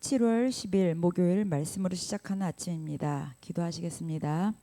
7월 10일 목요일 말씀으로 시작하는 아침입니다. 기도하시겠습니다.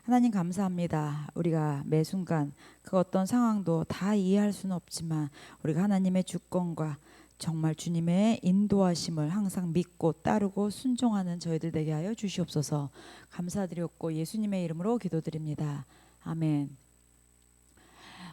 하나님 감사합니다. 우리가 매 순간 그 어떤 상황도 다 이해할 수는 없지만 우리가 하나님의 주권과 정말 주님의 인도하심을 항상 믿고 따르고 순종하는 저희들 되게 하여 주시옵소서. 감사드렸고 예수님의 이름으로 기도드립니다. 아멘.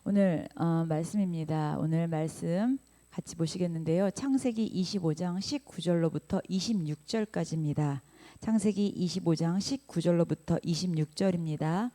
오늘 말씀입니다. 오늘 말씀 같이 보시겠는데요. 창세기 25장 19절로부터 26절까지입니다. 창세기 25장 19절로부터 26절입니다.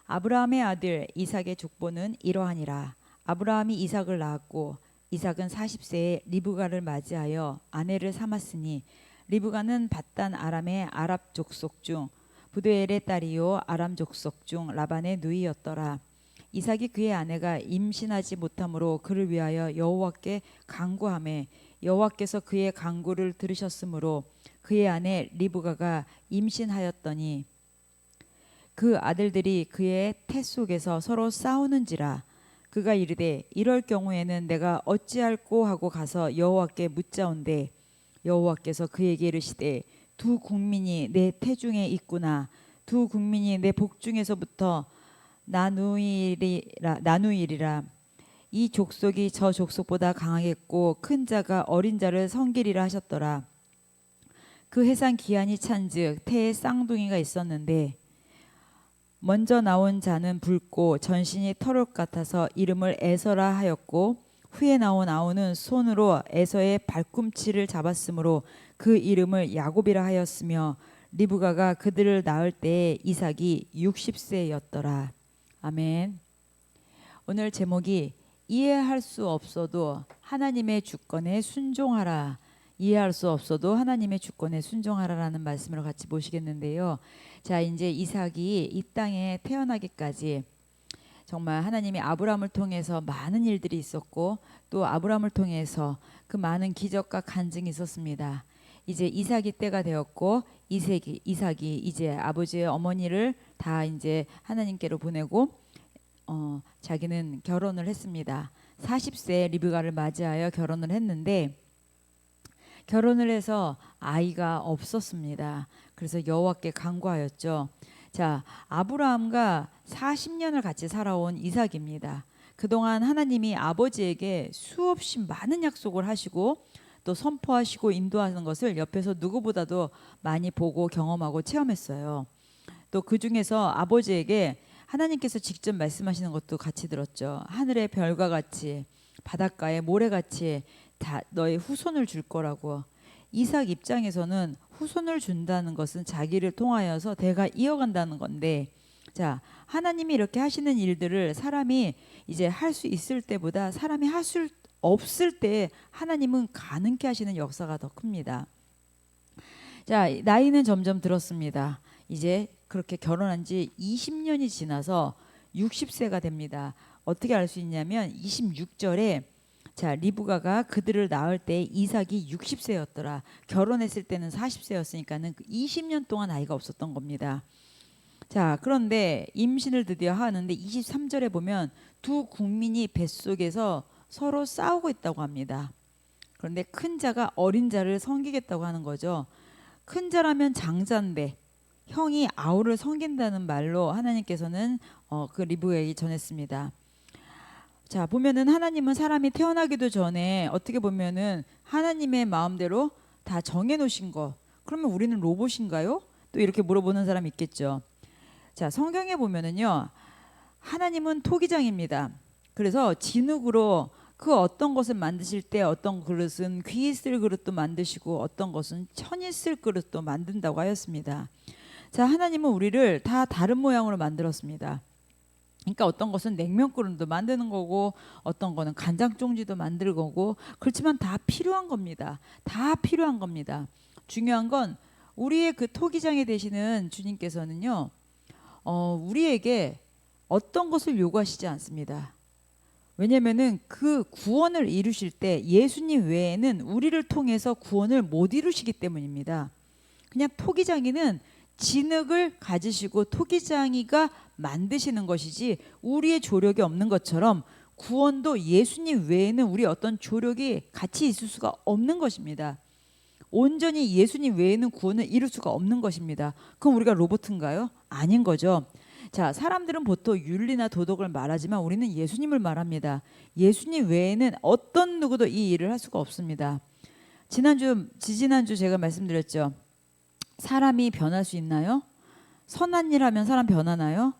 아브라함의 아들 이삭의 족보는 이러하니라. 아브라함이 이삭을 낳았고 이삭은 40세에 리브가를 맞이하여 아내를 삼았으니 리브가는 밧단 아람의 아랍 족속 중 부두엘의 딸이요 아람 족속 중 라반의 누이였더라. 이삭이 그의 아내가 임신하지 못함으로 그를 위하여 여호와께 간구하매 여호와께서 그의 간구를 들으셨으므로 그의 아내 리브가가 임신하였더니 그 아들들이 그의 태 속에서 서로 싸우는지라. 그가 이르되 이럴 경우에는 내가 어찌할꼬 하고 가서 여호와께 묻자온대 여호와께서 그에게 이르시되 두 국민이 내 태중에 있구나. 두 국민이 내 복중에서부터 나누이리라. 이 족속이 저 족속보다 강하겠고 큰 자가 어린 자를 섬기리라 하셨더라. 그 해산 기한이 찬즉 태에 쌍둥이가 있었는데 먼저 나온 자는 붉고 전신이 털옷 같아서 이름을 에서라 하였고 후에 나온 아우는 손으로 에서의 발꿈치를 잡았으므로 그 이름을 야곱이라 하였으며 리브가가 그들을 낳을 때에 이삭이 60세였더라. 아멘. 오늘 제목이 이해할 수 없어도 하나님의 주권에 순종하라. 이해할 수 없어도 하나님의 주권에 순종하라라는 말씀을 같이 보시겠는데요. 자, 이제 이삭이 이 땅에 태어나기까지 정말 하나님이 아브라함을 통해서 많은 일들이 있었고 또 아브라함을 통해서 그 많은 기적과 간증이 있었습니다. 이제 이삭이 때가 되었고 이삭이 이제 아버지의 어머니를 다 이제 하나님께로 보내고 자기는 결혼을 했습니다. 40세 리브가를 맞이하여 결혼을 했는데 결혼을 해서 아이가 없었습니다. 그래서 여호와께 간구하였죠. 자, 아브라함과 40년을 같이 살아온 이삭입니다. 그동안 하나님이 아버지에게 수없이 많은 약속을 하시고 또 선포하시고 인도하는 것을 옆에서 누구보다도 많이 보고 경험하고 체험했어요. 또 그 중에서 아버지에게 하나님께서 직접 말씀하시는 것도 같이 들었죠. 하늘의 별과 같이 바닷가의 모래같이 다 너의 후손을 줄 거라고. 이삭 입장에서는 후손을 준다는 것은 자기를 통하여서 대가 이어간다는 건데, 자, 하나님이 이렇게 하시는 일들을 사람이 이제 할 수 있을 때보다 사람이 할 수 없을 때 하나님은 가능케 하시는 역사가 더 큽니다. 자, 나이는 점점 들었습니다. 이제 그렇게 결혼한 지 20년이 지나서 60세가 됩니다. 어떻게 알 수 있냐면 26절에 자, 리브가가 그들을 낳을 때 이삭이 60세였더라. 결혼했을 때는 40세였으니까는 20년 동안 아이가 없었던 겁니다. 자, 그런데 임신을 드디어 하는데 23절에 보면 두 국민이 뱃속에서 서로 싸우고 있다고 합니다. 그런데 큰 자가 어린 자를 섬기겠다고 하는 거죠. 큰 자라면 장자인데 형이 아우를 섬긴다는 말로 하나님께서는 그 리브가에게 전했습니다. 자, 보면은 하나님은 사람이 태어나기도 전에 어떻게 보면은 하나님의 마음대로 다 정해놓으신 거. 그러면 우리는 로봇인가요? 또 이렇게 물어보는 사람이 있겠죠. 자, 성경에 보면은요, 하나님은 토기장입니다. 그래서 진흙으로 그 어떤 것을 만드실 때 어떤 그릇은 귀 있을 그릇도 만드시고 어떤 것은 천 있을 그릇도 만든다고 하였습니다. 자, 하나님은 우리를 다 다른 모양으로 만들었습니다. 그러니까 어떤 것은 냉면 그릇도 만드는 거고 어떤 거는 간장 종지도 만들 거고 그렇지만 다 필요한 겁니다. 다 필요한 겁니다. 중요한 건 우리의 그 토기장이 되시는 주님께서는요, 우리에게 어떤 것을 요구하시지 않습니다. 왜냐면은 그 구원을 이루실 때 예수님 외에는 우리를 통해서 구원을 못 이루시기 때문입니다. 그냥 토기장이는 진흙을 가지시고 토기장이가 만드시는 것이지 우리의 조력이 없는 것처럼 구원도 예수님 외에는 우리 어떤 조력이 같이 있을 수가 없는 것입니다. 온전히 예수님 외에는 구원을 이룰 수가 없는 것입니다. 그럼 우리가 로봇인가요? 아닌 거죠. 자, 사람들은 보통 윤리나 도덕을 말하지만 우리는 예수님을 말합니다. 예수님 외에는 어떤 누구도 이 일을 할 수가 없습니다. 지지난주 제가 말씀드렸죠. 사람이 변할 수 있나요? 선한 일 하면 사람 변하나요?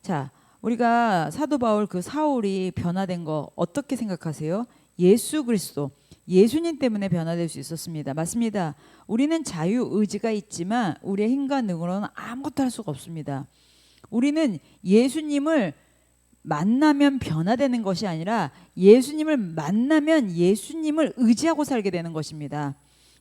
자, 우리가 사도 바울 그 사울이 변화된 거 어떻게 생각하세요? 예수 그리스도, 예수님 때문에 변화될 수 있었습니다. 맞습니다. 우리는 자유 의지가 있지만 우리의 힘과 능으로는 아무것도 할 수가 없습니다. 우리는 예수님을 만나면 변화되는 것이 아니라 예수님을 만나면 예수님을 의지하고 살게 되는 것입니다.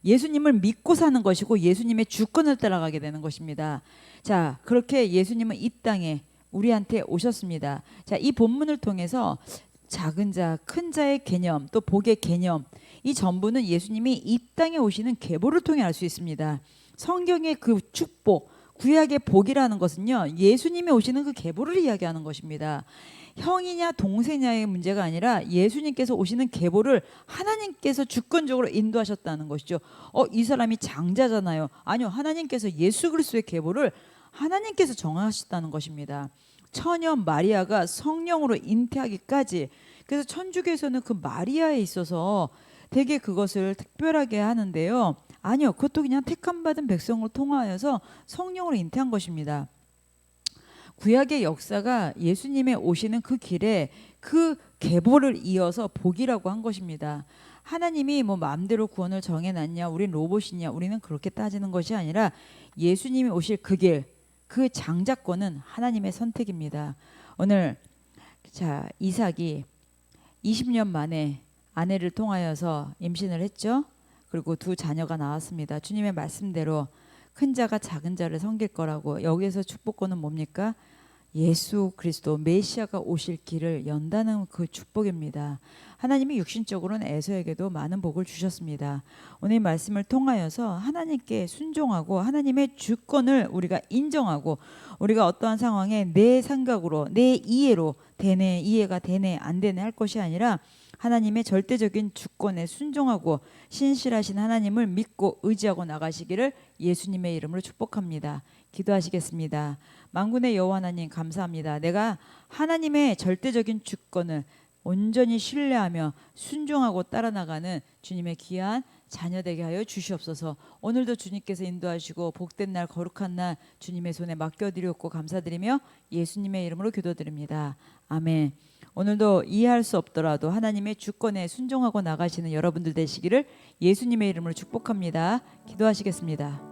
예수님을 믿고 사는 것이고 예수님의 주권을 따라가게 되는 것입니다. 자, 그렇게 예수님은 이 땅에 우리한테 오셨습니다. 자, 이 본문을 통해서 작은 자, 큰 자의 개념, 또 복의 개념, 이 전부는 예수님이 이 땅에 오시는 계보를 통해 알 수 있습니다. 성경의 그 축복, 구약의 복이라는 것은요, 예수님이 오시는 그 계보를 이야기하는 것입니다. 형이냐 동생이냐의 문제가 아니라 예수님께서 오시는 계보를 하나님께서 주권적으로 인도하셨다는 것이죠. 이 사람이 장자잖아요. 아니요, 하나님께서 예수 그리스도의 계보를 하나님께서 정하셨다는 것입니다. 처녀 마리아가 성령으로 잉태하기까지, 그래서 천주교에서는 그 마리아에 있어서 되게 그것을 특별하게 하는데요. 아니요, 그것도 그냥 택함 받은 백성으로 통하여서 성령으로 잉태한 것입니다. 구약의 역사가 예수님의 오시는 그 길에 그 계보를 이어서 복이라고 한 것입니다. 하나님이 뭐 마음대로 구원을 정해놨냐, 우린 로봇이냐, 우리는 그렇게 따지는 것이 아니라 예수님이 오실 그 길, 그 장자권은 하나님의 선택입니다. 오늘 자, 이삭이 20년 만에 아내를 통하여서 임신을 했죠. 그리고 두 자녀가 나왔습니다. 주님의 말씀대로 큰 자가 작은 자를 섬길 거라고. 여기에서 축복권은 뭡니까? 예수 그리스도 메시아가 오실 길을 연다는 그 축복입니다. 하나님이 육신적으로는 에서에게도 많은 복을 주셨습니다. 오늘 말씀을 통하여서 하나님께 순종하고 하나님의 주권을 우리가 인정하고, 우리가 어떠한 상황에 내 생각으로 내 이해로 되네, 이해가 되네 안 되네 할 것이 아니라 하나님의 절대적인 주권에 순종하고 신실하신 하나님을 믿고 의지하고 나가시기를 예수님의 이름으로 축복합니다. 기도하시겠습니다. 만군의 여호와 하나님, 감사합니다. 내가 하나님의 절대적인 주권을 온전히 신뢰하며 순종하고 따라나가는 주님의 귀한 자녀 되게 하여 주시옵소서. 오늘도 주님께서 인도하시고 복된 날, 거룩한 날 주님의 손에 맡겨드렸고 감사드리며 예수님의 이름으로 기도드립니다. 아멘. 오늘도 이해할 수 없더라도 하나님의 주권에 순종하고 나가시는 여러분들 되시기를 예수님의 이름으로 축복합니다. 기도하시겠습니다.